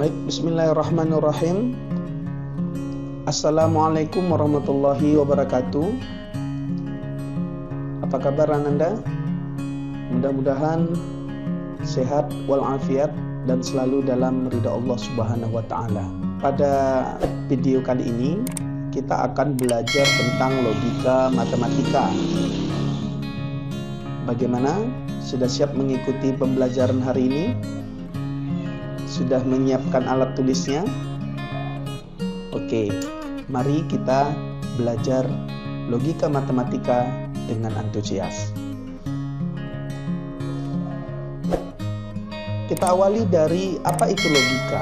Baik, bismillahirrahmanirrahim. Assalamualaikum warahmatullahi wabarakatuh. Apa kabar Anda? Mudah-mudahan sehat walafiat dan selalu dalam ridha Allah Subhanahu wa taala. Pada video kali ini kita akan belajar tentang logika matematika. Bagaimana? Sudah siap mengikuti pembelajaran hari ini? Sudah menyiapkan alat tulisnya? Oke, mari kita belajar logika matematika dengan antusias. Kita awali dari apa itu logika.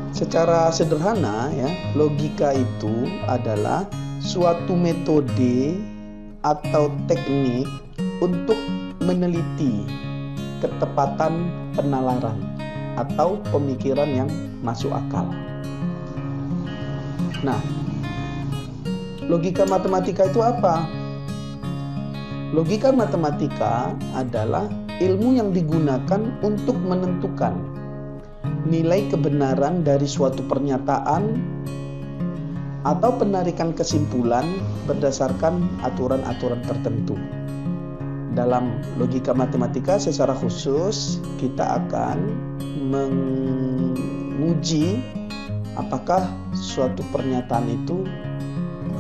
Secara sederhana ya, logika itu adalah suatu metode atau teknik untuk meneliti ketepatan penalaran atau pemikiran yang masuk akal. Nah, logika matematika itu apa? Logika matematika adalah ilmu yang digunakan untuk menentukan nilai kebenaran dari suatu pernyataan atau penarikan kesimpulan berdasarkan aturan-aturan tertentu. Dalam logika matematika secara khusus kita akan menguji apakah suatu pernyataan itu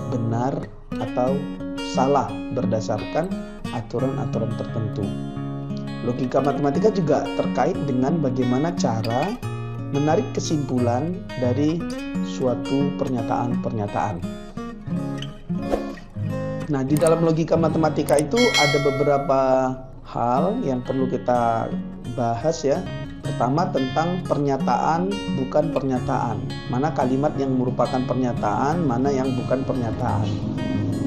benar atau salah berdasarkan aturan-aturan tertentu. Logika matematika juga terkait dengan bagaimana cara menarik kesimpulan dari suatu pernyataan-pernyataan. Nah, di dalam logika matematika itu ada beberapa hal yang perlu kita bahas ya. Pertama, tentang pernyataan bukan pernyataan. Mana kalimat yang merupakan pernyataan, mana yang bukan pernyataan.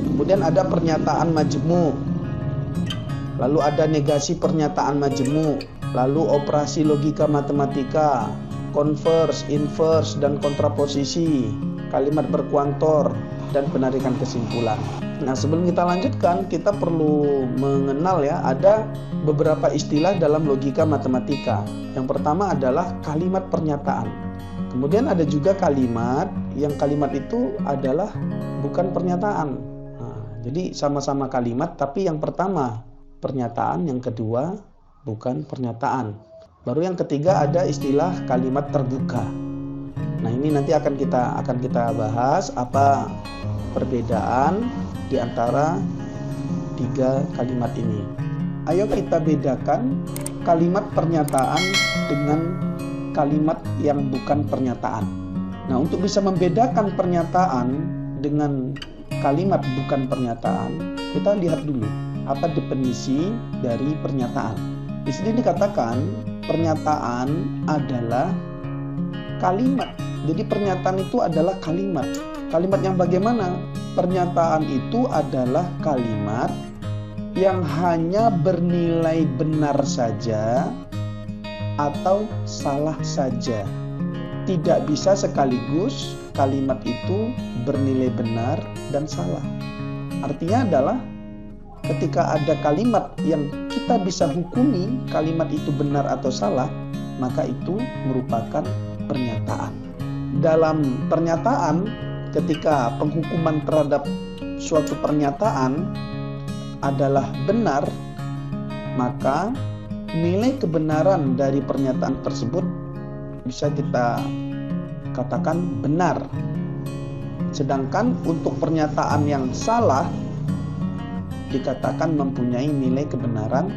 Kemudian ada pernyataan majemuk. Lalu ada negasi pernyataan majemuk. Lalu operasi logika matematika, konvers, invers, dan kontraposisi, kalimat berkuantor, dan penarikan kesimpulan. Nah, sebelum kita lanjutkan, kita perlu mengenal ya, ada beberapa istilah dalam logika matematika. Yang pertama adalah kalimat pernyataan. Kemudian ada juga kalimat, yang kalimat itu adalah bukan pernyataan. Nah, jadi sama-sama kalimat, tapi yang pertama pernyataan, yang kedua bukan pernyataan. Baru yang ketiga ada istilah kalimat terbuka. Nah, ini nanti akan kita bahas apa perbedaan di antara tiga kalimat ini. Ayo kita bedakan kalimat pernyataan dengan kalimat yang bukan pernyataan. Nah, untuk bisa membedakan pernyataan dengan kalimat bukan pernyataan, kita lihat dulu apa definisi dari pernyataan. Di sini dikatakan pernyataan adalah kalimat. Jadi pernyataan itu adalah kalimat. Kalimat yang bagaimana? Pernyataan itu adalah kalimat yang hanya bernilai benar saja atau salah saja. Tidak bisa sekaligus kalimat itu bernilai benar dan salah. Artinya adalah ketika ada kalimat yang kita bisa hukumi kalimat itu benar atau salah, maka itu merupakan pernyataan. Dalam pernyataan, ketika penghukuman terhadap suatu pernyataan adalah benar, maka nilai kebenaran dari pernyataan tersebut bisa kita katakan benar. Sedangkan untuk pernyataan yang salah dikatakan mempunyai nilai kebenaran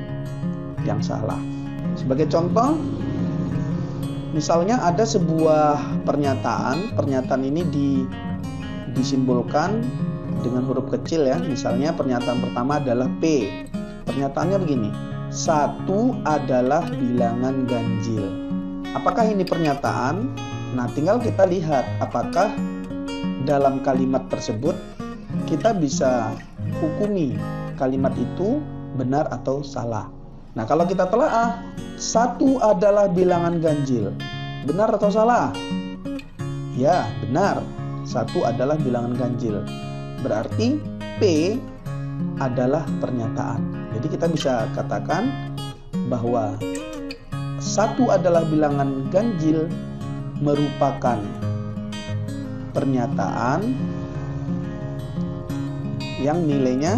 yang salah. Sebagai contoh, misalnya ada sebuah pernyataan ini disimbolkan dengan huruf kecil ya. Misalnya pernyataan pertama adalah P. Pernyataannya begini, 1 adalah bilangan ganjil. Apakah ini pernyataan? Nah, tinggal kita lihat apakah dalam kalimat tersebut kita bisa hukumi kalimat itu benar atau salah. Nah, kalau kita telaah, 1 adalah bilangan ganjil. Benar atau salah? Ya, benar. 1 adalah bilangan ganjil. Berarti P adalah pernyataan. Jadi kita bisa katakan bahwa 1 adalah bilangan ganjil merupakan pernyataan yang nilainya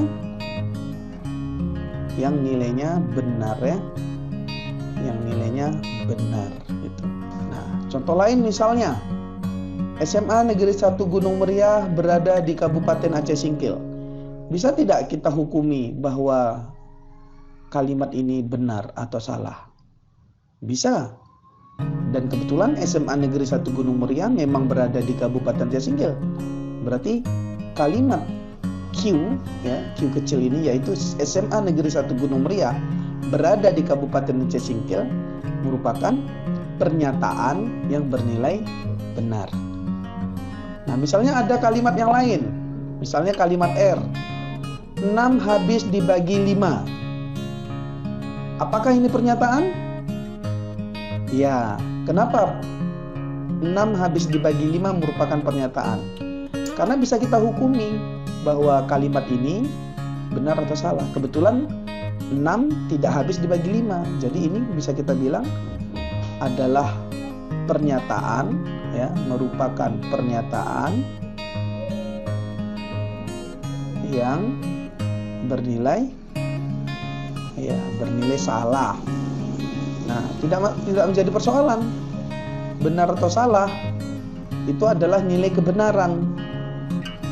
benar ya, yang nilainya benar gitu. Nah, contoh lain misalnya SMA Negeri 1 Gunung Meriah berada di Kabupaten Aceh Singkil. Bisa tidak kita hukumi bahwa kalimat ini benar atau salah? Bisa. Dan kebetulan SMA Negeri 1 Gunung Meriah memang berada di Kabupaten Aceh Singkil. Berarti kalimat Q, ya, Q kecil ini yaitu SMA Negeri 1 Gunung Meriah berada di Kabupaten Aceh Singkil merupakan pernyataan yang bernilai benar. Nah, misalnya ada kalimat yang lain. Misalnya kalimat R. 6 habis dibagi 5. Apakah ini pernyataan? Ya, kenapa 6 habis dibagi 5 merupakan pernyataan? Karena bisa kita hukumi bahwa kalimat ini benar atau salah. Kebetulan 6 tidak habis dibagi 5. Jadi ini bisa kita bilang adalah pernyataan, ya, merupakan pernyataan yang bernilai salah. Nah, tidak menjadi persoalan benar atau salah. Itu adalah nilai kebenaran.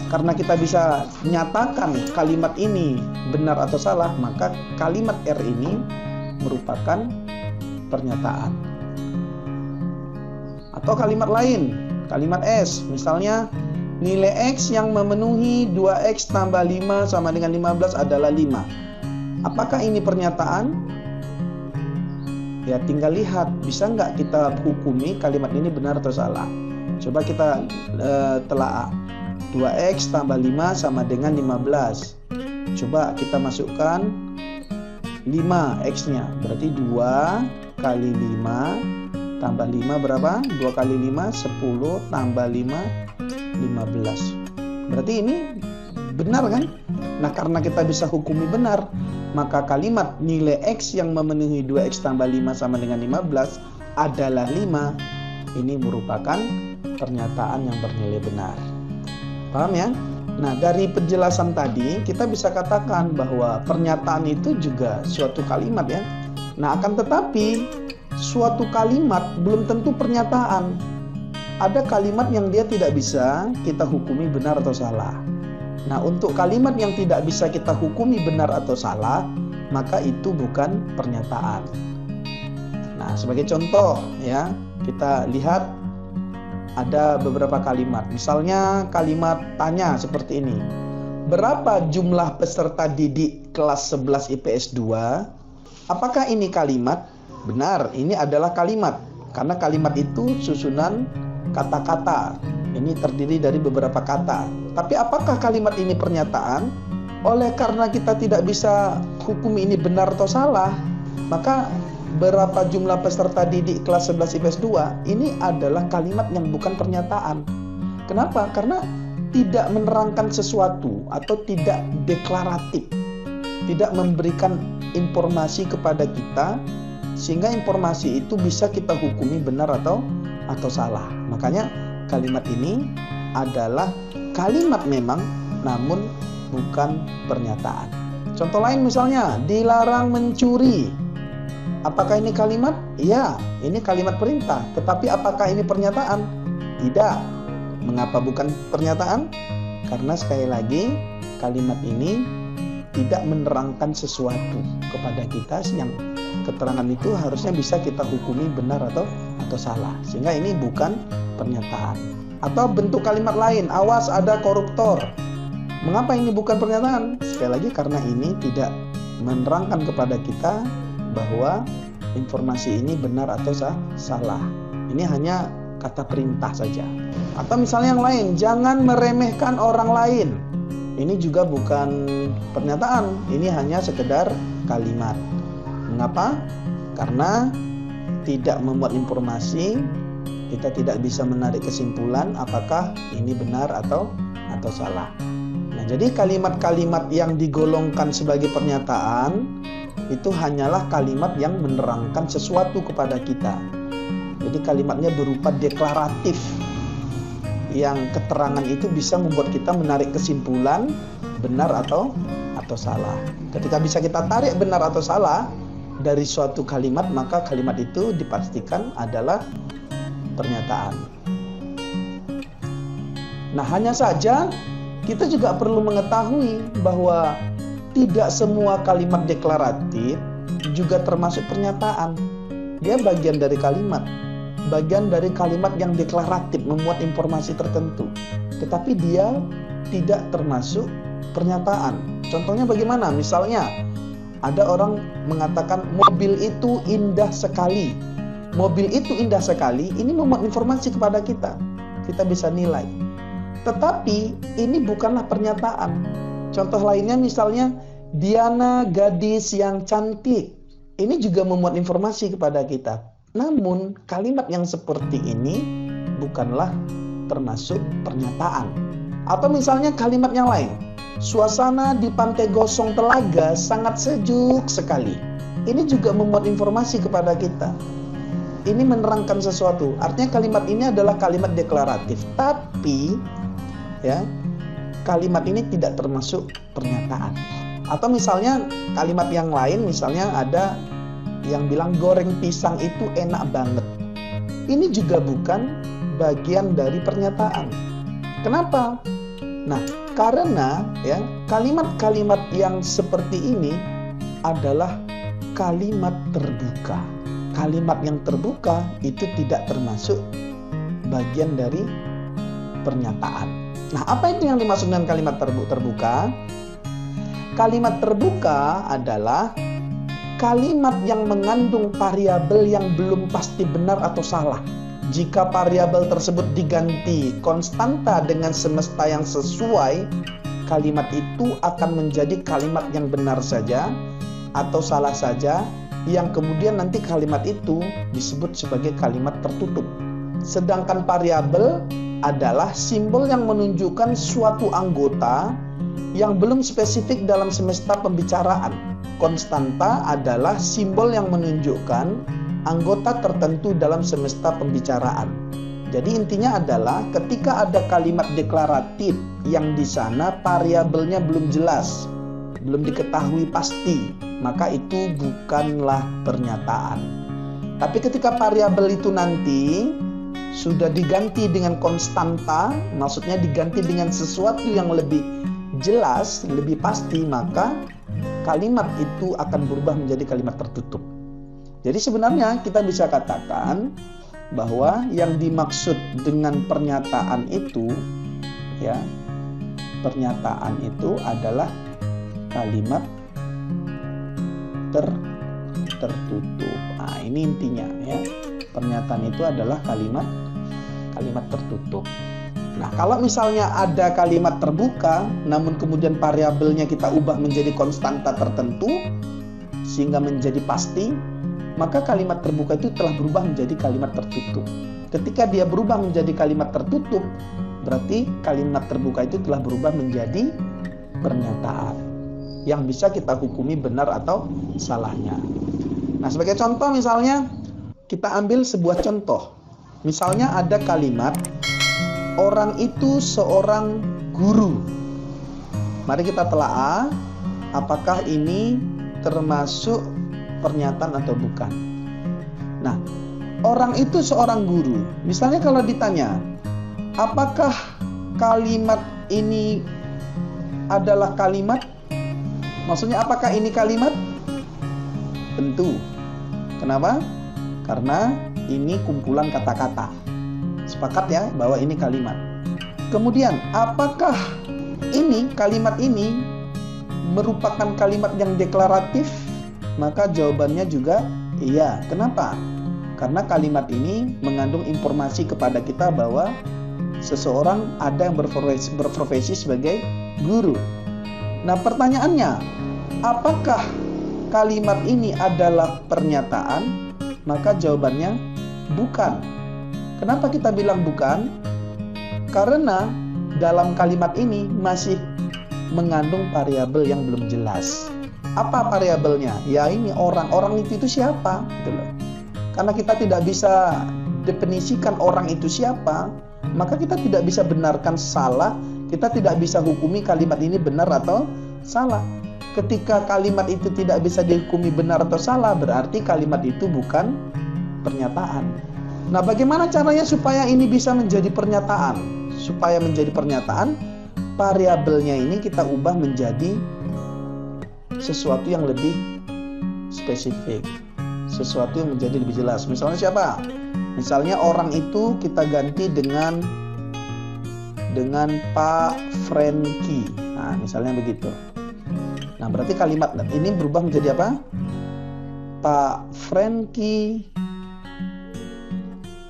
Karena kita bisa nyatakan kalimat ini benar atau salah, maka kalimat R ini merupakan pernyataan. Atau kalimat lain, kalimat S, misalnya nilai X yang memenuhi 2X tambah 5 sama dengan 15 adalah 5. Apakah ini pernyataan? Ya, tinggal lihat, bisa nggak kita hukumi kalimat ini benar atau salah. Coba kita telaah. 2X tambah 5 sama dengan 15. Coba kita masukkan 5X-nya. Berarti 2 kali 5 tambah 5 berapa? 2 kali 5, 10 tambah 5, 15. Berarti ini benar kan? Nah, karena kita bisa hukumi benar, maka kalimat nilai X yang memenuhi 2X tambah 5 sama dengan 15 adalah 5. Ini merupakan pernyataan yang bernilai benar. Paham ya? Nah, dari penjelasan tadi kita bisa katakan bahwa pernyataan itu juga suatu kalimat ya. Nah, akan tetapi suatu kalimat belum tentu pernyataan. Ada kalimat yang dia tidak bisa kita hukumi benar atau salah. Nah, untuk kalimat yang tidak bisa kita hukumi benar atau salah, maka itu bukan pernyataan. Nah, sebagai contoh ya, kita lihat ada beberapa kalimat. Misalnya kalimat tanya seperti ini. Berapa jumlah peserta didik kelas 11 IPS 2? Apakah ini kalimat? Benar, ini adalah kalimat. Karena kalimat itu susunan kata-kata. Ini terdiri dari beberapa kata. Tapi apakah kalimat ini pernyataan? Oleh karena kita tidak bisa hukum ini benar atau salah, maka berapa jumlah peserta didik kelas 11 IPS 2 ini adalah kalimat yang bukan pernyataan. Kenapa? Karena tidak menerangkan sesuatu atau tidak deklaratif, tidak memberikan informasi kepada kita sehingga informasi itu bisa kita hukumi benar atau salah. Makanya kalimat ini adalah kalimat memang, namun bukan pernyataan. Contoh lain misalnya dilarang mencuri. Apakah ini kalimat? Ya, ini kalimat perintah. Tetapi apakah ini pernyataan? Tidak. Mengapa bukan pernyataan? Karena sekali lagi kalimat ini tidak menerangkan sesuatu kepada kita yang keterangan itu harusnya bisa kita hukumi benar atau salah. Sehingga ini bukan pernyataan. Atau bentuk kalimat lain, awas ada koruptor. Mengapa ini bukan pernyataan? Sekali lagi karena ini tidak menerangkan kepada kita bahwa informasi ini benar atau salah. Ini hanya kata perintah saja. Atau misalnya yang lain, jangan meremehkan orang lain. Ini juga bukan pernyataan, ini hanya sekedar kalimat. Mengapa? Karena tidak memuat informasi, kita tidak bisa menarik kesimpulan apakah ini benar atau salah. Nah, jadi kalimat-kalimat yang digolongkan sebagai pernyataan itu hanyalah kalimat yang menerangkan sesuatu kepada kita. Jadi kalimatnya berupa deklaratif, yang keterangan itu bisa membuat kita menarik kesimpulan benar atau salah. Ketika bisa kita tarik benar atau salah dari suatu kalimat, maka kalimat itu dipastikan adalah pernyataan. Nah, hanya saja kita juga perlu mengetahui bahwa tidak semua kalimat deklaratif juga termasuk pernyataan. Dia bagian dari kalimat yang deklaratif, memuat informasi tertentu, tetapi dia tidak termasuk pernyataan. Contohnya bagaimana? Misalnya ada orang mengatakan mobil itu indah sekali. Mobil itu indah sekali, ini memuat informasi kepada kita. Kita bisa nilai. Tetapi ini bukanlah pernyataan. Contoh lainnya misalnya Diana gadis yang cantik. Ini juga memuat informasi kepada kita. Namun kalimat yang seperti ini bukanlah termasuk pernyataan. Atau misalnya kalimat yang lain. Suasana di Pantai Gosong Telaga sangat sejuk sekali. Ini juga memuat informasi kepada kita. Ini menerangkan sesuatu. Artinya kalimat ini adalah kalimat deklaratif. Tapi ya, kalimat ini tidak termasuk pernyataan. Atau misalnya kalimat yang lain, misalnya ada yang bilang goreng pisang itu enak banget. Ini juga bukan bagian dari pernyataan. Kenapa? Nah, karena ya, kalimat-kalimat yang seperti ini adalah kalimat terbuka. Kalimat yang terbuka itu tidak termasuk bagian dari pernyataan. Nah, apa itu yang dimaksud dengan kalimat terbuka? Kalimat terbuka adalah kalimat yang mengandung variabel yang belum pasti benar atau salah. Jika variabel tersebut diganti konstanta dengan semesta yang sesuai, kalimat itu akan menjadi kalimat yang benar saja atau salah saja, yang kemudian nanti kalimat itu disebut sebagai kalimat tertutup. Sedangkan variabel adalah simbol yang menunjukkan suatu anggota yang belum spesifik dalam semesta pembicaraan. Konstanta adalah simbol yang menunjukkan anggota tertentu dalam semesta pembicaraan. Jadi intinya adalah ketika ada kalimat deklaratif yang di sana variabelnya belum jelas, belum diketahui pasti, maka itu bukanlah pernyataan. Tapi ketika variabel itu nanti sudah diganti dengan konstanta, maksudnya diganti dengan sesuatu yang lebih jelas, lebih pasti, maka kalimat itu akan berubah menjadi kalimat tertutup. Jadi sebenarnya kita bisa katakan bahwa yang dimaksud dengan pernyataan itu, ya, pernyataan itu adalah kalimat tertutup. Nah, ini intinya ya. Pernyataan itu adalah kalimat tertutup. Nah, kalau misalnya ada kalimat terbuka, namun kemudian variabelnya kita ubah menjadi konstanta tertentu sehingga menjadi pasti, maka kalimat terbuka itu telah berubah menjadi kalimat tertutup. Ketika dia berubah menjadi kalimat tertutup, berarti kalimat terbuka itu telah berubah menjadi pernyataan yang bisa kita hukumi benar atau salahnya. Nah, sebagai contoh misalnya kita ambil sebuah contoh. Misalnya ada kalimat orang itu seorang guru. Mari kita telaah apakah ini termasuk pernyataan atau bukan. Nah, orang itu seorang guru. Misalnya kalau ditanya, apakah kalimat ini adalah kalimat? Maksudnya apakah ini kalimat? Tentu. Kenapa? Karena ini kumpulan kata-kata. Sepakat ya bahwa ini kalimat. Kemudian, apakah ini kalimat ini merupakan kalimat yang deklaratif? Maka jawabannya juga iya. Kenapa? Karena kalimat ini mengandung informasi kepada kita bahwa seseorang ada yang berprofesi sebagai guru. Nah, pertanyaannya, apakah kalimat ini adalah pernyataan? Maka jawabannya bukan. Kenapa kita bilang bukan? Karena dalam kalimat ini masih mengandung variabel yang belum jelas. Apa variabelnya? Ya ini orang itu siapa? Gitu loh. Karena kita tidak bisa mendefinisikan orang itu siapa, maka kita tidak bisa benarkan salah, kita tidak bisa hukumi kalimat ini benar atau salah. Ketika kalimat itu tidak bisa dihukumi benar atau salah, berarti kalimat itu bukan pernyataan. Nah, bagaimana caranya supaya ini bisa menjadi pernyataan? Supaya menjadi pernyataan, variabelnya ini kita ubah menjadi sesuatu yang lebih spesifik, sesuatu yang menjadi lebih jelas. Misalnya siapa? Misalnya orang itu kita ganti dengan Pak Franky. Nah, misalnya begitu. Nah, berarti kalimat ini berubah menjadi apa? Pak Franky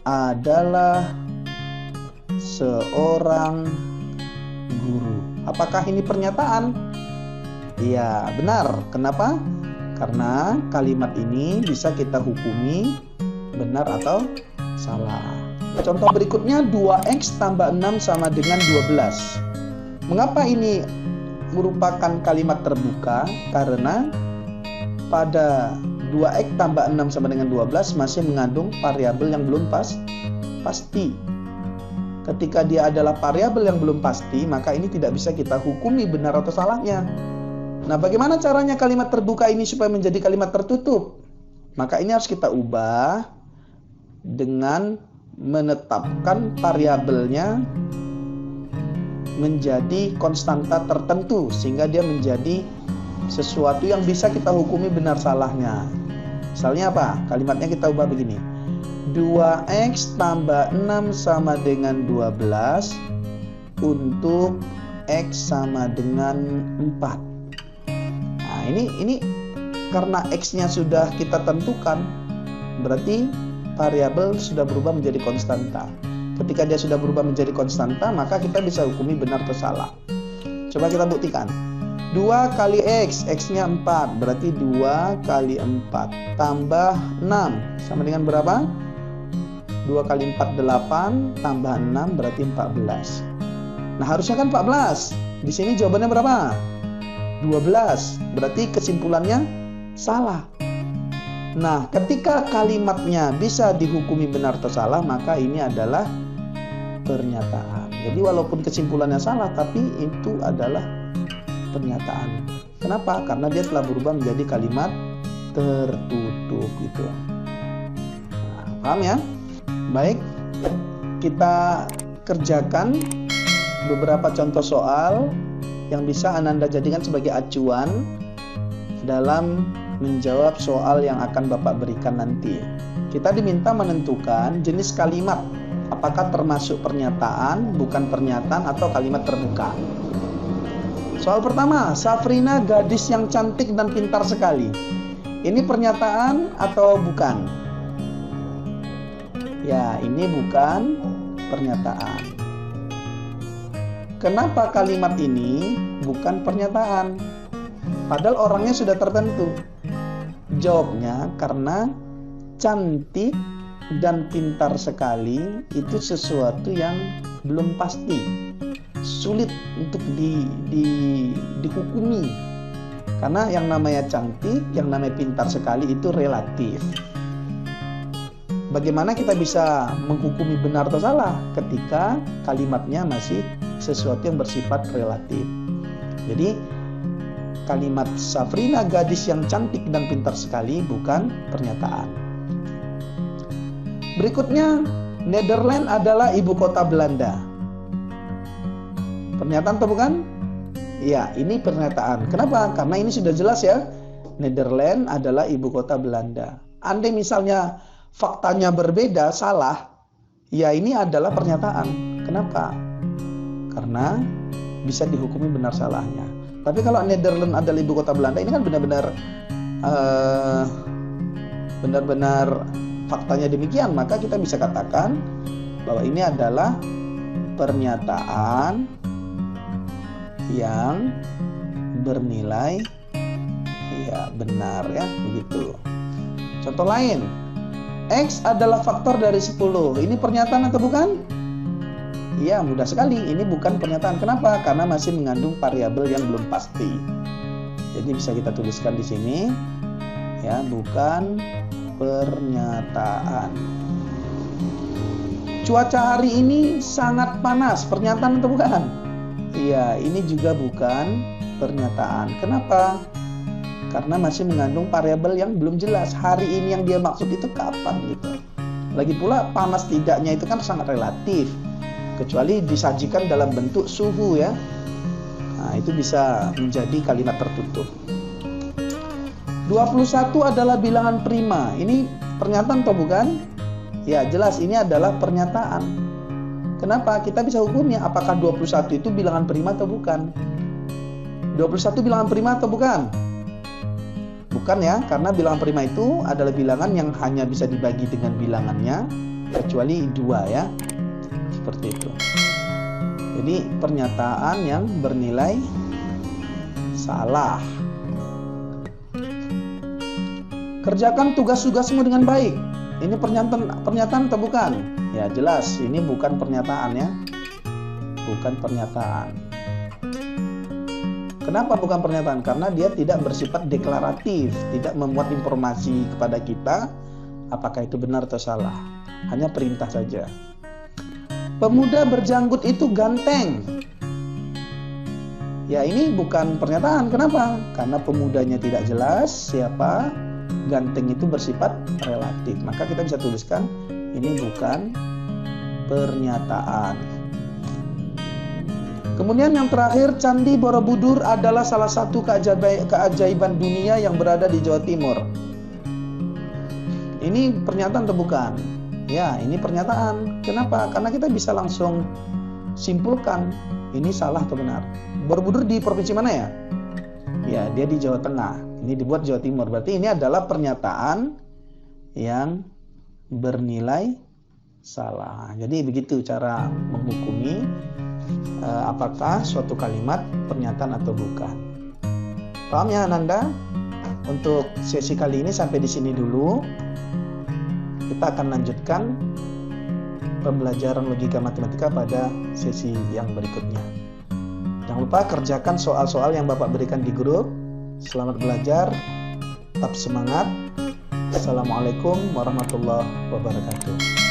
adalah seorang guru. Apakah ini pernyataan? Iya, benar. Kenapa? Karena kalimat ini bisa kita hukumi benar atau salah. Contoh berikutnya, 2x tambah 6 sama dengan 12. Mengapa ini merupakan kalimat terbuka? Karena pada 2x tambah 6 sama dengan 12 masih mengandung variabel yang belum pasti. Ketika dia adalah variabel yang belum pasti, maka ini tidak bisa kita hukumi benar atau salahnya. Nah, bagaimana caranya kalimat terbuka ini supaya menjadi kalimat tertutup? Maka ini harus kita ubah dengan menetapkan variabelnya menjadi konstanta tertentu, sehingga dia menjadi sesuatu yang bisa kita hukumi benar salahnya. Misalnya apa? Kalimatnya kita ubah begini. 2x tambah 6 sama dengan 12 untuk x sama dengan 4. Nah, ini karena x-nya sudah kita tentukan, berarti variabel sudah berubah menjadi konstanta. Ketika dia sudah berubah menjadi konstanta, maka kita bisa hukumi benar atau salah. Coba kita buktikan. 2 kali x, x-nya 4, berarti 2 kali 4 tambah 6 sama dengan berapa? 2 kali 4 8 tambah 6 berarti 14. Nah, harusnya kan 14. Di sini jawabannya berapa? 12. Berarti kesimpulannya salah. Nah, ketika kalimatnya bisa dihukumi benar atau salah, maka ini adalah pernyataan. Jadi walaupun kesimpulannya salah, tapi itu adalah pernyataan. Kenapa? Karena dia telah berubah menjadi kalimat tertutup gitu. Nah, paham ya? Baik, kita kerjakan beberapa contoh soal yang bisa Ananda jadikan sebagai acuan dalam menjawab soal yang akan Bapak berikan nanti. Kita diminta menentukan jenis kalimat, apakah termasuk pernyataan, bukan pernyataan, atau kalimat terbuka. Soal pertama, Safrina gadis yang cantik dan pintar sekali. Ini pernyataan atau bukan? Ya, ini bukan pernyataan. Kenapa kalimat ini bukan pernyataan? Padahal orangnya sudah tertentu. Jawabnya karena cantik dan pintar sekali itu sesuatu yang belum pasti, sulit untuk dihukumi. Karena yang namanya cantik, yang namanya pintar sekali itu relatif. Bagaimana kita bisa menghukumi benar atau salah ketika kalimatnya masih sesuatu yang bersifat relatif? Jadi kalimat Safrina gadis yang cantik dan pintar sekali bukan pernyataan. Berikutnya, Nederland adalah ibu kota Belanda. Pernyataan atau bukan? Ya, ini pernyataan. Kenapa? Karena ini sudah jelas ya. Nederland adalah ibu kota Belanda. Andai misalnya faktanya berbeda, salah, ya ini adalah pernyataan. Kenapa? Karena bisa dihukumi benar salahnya. Tapi kalau Nederland adalah ibu kota Belanda, ini kan benar-benar faktanya demikian, maka kita bisa katakan bahwa ini adalah pernyataan yang bernilai ya benar ya, begitu. Contoh lain, X adalah faktor dari 10. Ini pernyataan atau bukan? Iya, mudah sekali. Ini bukan pernyataan. Kenapa? Karena masih mengandung variabel yang belum pasti. Jadi bisa kita tuliskan di sini ya, bukan pernyataan. Cuaca hari ini sangat panas, pernyataan atau bukan? Iya, ini juga bukan pernyataan. Kenapa? Karena masih mengandung variabel yang belum jelas. Hari ini yang dia maksud itu kapan gitu. Lagi pula panas tidaknya itu kan sangat relatif, kecuali disajikan dalam bentuk suhu ya. Nah, itu bisa menjadi kalimat tertutup. 21 adalah bilangan prima. Ini pernyataan atau bukan? Ya, jelas ini adalah pernyataan. Kenapa? Kita bisa hukumnya apakah 21 itu bilangan prima atau bukan. 21 bilangan prima atau bukan? Bukan ya, karena bilangan prima itu adalah bilangan yang hanya bisa dibagi dengan bilangannya, kecuali 2 ya. Seperti itu. Jadi pernyataan yang bernilai salah. Kerjakan tugas-tugasmu dengan baik. Ini pernyataan atau bukan? Ya jelas, ini bukan pernyataan ya. Bukan pernyataan. Kenapa bukan pernyataan? Karena dia tidak bersifat deklaratif, tidak memuat informasi kepada kita apakah itu benar atau salah. Hanya perintah saja. Pemuda berjanggut itu ganteng. Ya ini bukan pernyataan. Kenapa? Karena pemudanya tidak jelas siapa. Ganteng itu bersifat relatif. Maka kita bisa tuliskan ini bukan pernyataan. Kemudian yang terakhir, Candi Borobudur adalah salah satu keajaiban dunia yang berada di Jawa Timur. Ini pernyataan atau bukan? Ya, ini pernyataan. Kenapa? Karena kita bisa langsung simpulkan ini salah atau benar. Borobudur di provinsi mana ya? Ya, dia di Jawa Tengah. Ini dibuat Jawa Timur. Berarti ini adalah pernyataan yang bernilai salah. Jadi begitu cara menghukumi apakah suatu kalimat pernyataan atau bukan. Paham ya Ananda? Untuk sesi kali ini sampai di sini dulu. Kita akan lanjutkan pembelajaran logika matematika pada sesi yang berikutnya. Jangan lupa kerjakan soal-soal yang Bapak berikan di grup. Selamat belajar, tetap semangat. Assalamualaikum warahmatullahi wabarakatuh.